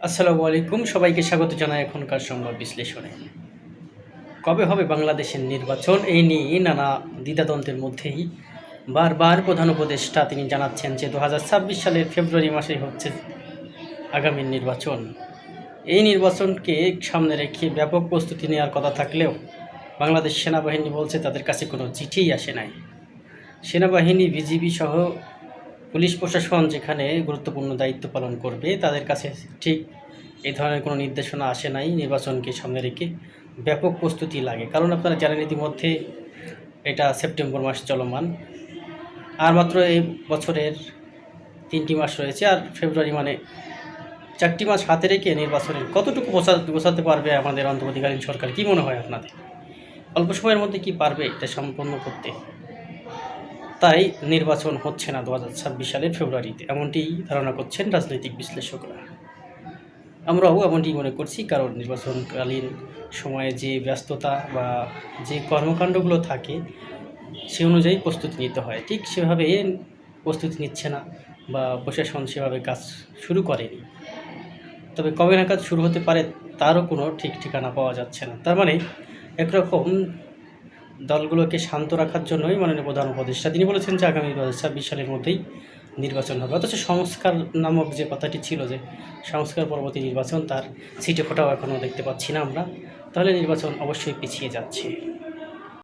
আসসালামু আলাইকুম, সবাইকে স্বাগত জানাই এখনকার সংবাদ বিশ্লেষণে। কবে হবে বাংলাদেশের নির্বাচন, এই নিয়ে নানা দ্বিধাদ্বন্দ্বের মধ্যেই বারবার প্রধান উপদেষ্টা তিনি জানাচ্ছেন যে ২০২৬ সালের ফেব্রুয়ারি মাসেই হচ্ছে আগামী নির্বাচন। এই নির্বাচনকে সামনে রেখে ব্যাপক প্রস্তুতি নেওয়ার কথা থাকলেও বাংলাদেশ সেনাবাহিনী বলছে তাদের কাছে কোনো চিঠিই আসে নাই। সেনাবাহিনী, বিজিবি সহ পুলিশ প্রশাসন যেখানে গুরুত্বপূর্ণ দায়িত্ব পালন করবে তাদের কাছে ঠিক এই ধরনের কোনো নির্দেশনা আসে নাই। নির্বাচনকে সামনে রেখে ব্যাপক প্রস্তুতি লাগে, কারণ আপনারা জানেন ইতিমধ্যে এটা সেপ্টেম্বর মাস চলমান, আর মাত্র এই বছরের 3টি মাস রয়েছে, আর ফেব্রুয়ারি মানে 4টি মাস হাতে রেখে নির্বাচনের কতটুকু গোছাতে পারবে আমাদের অন্তর্বর্তীকালীন সরকার? কি মনে হয় আপনাদের, অল্প সময়ের মধ্যে কি পারবে এটা সম্পন্ন করতে? তাই নির্বাচন হচ্ছে না ২০২৬ সালের ফেব্রুয়ারিতে, এমনটি ধারণা করছেন রাজনৈতিক বিশ্লেষকরা। আমরাও এমনটি মনে করছি, কারণ নির্বাচনকালীন সময়ে যে ব্যস্ততা বা যে কর্মকাণ্ডগুলো থাকে সে অনুযায়ী প্রস্তুতি নিতে হয়, ঠিক সেভাবে প্রস্তুতি নিচ্ছে না বা প্রশাসন সেভাবে কাজ শুরু করেনি। তবে কবে নাগাদ শুরু হতে পারে তারও কোনো ঠিক ঠিকানা পাওয়া যাচ্ছে না। তার মানে একরকম দলগুলোকে শান্ত রাখার জন্যই মাননীয় প্রধান উপদেষ্টা তিনি বলেছেন যে আগামী ২০২৬ সালের মধ্যেই নির্বাচন হবে। অথচ সংস্কার নামক যে কথাটি ছিল যে সংস্কার পরবর্তী নির্বাচন, তার ছিটে ফোটাও এখনও দেখতে পাচ্ছি না আমরা। তাহলে নির্বাচন অবশ্যই পিছিয়ে যাচ্ছে।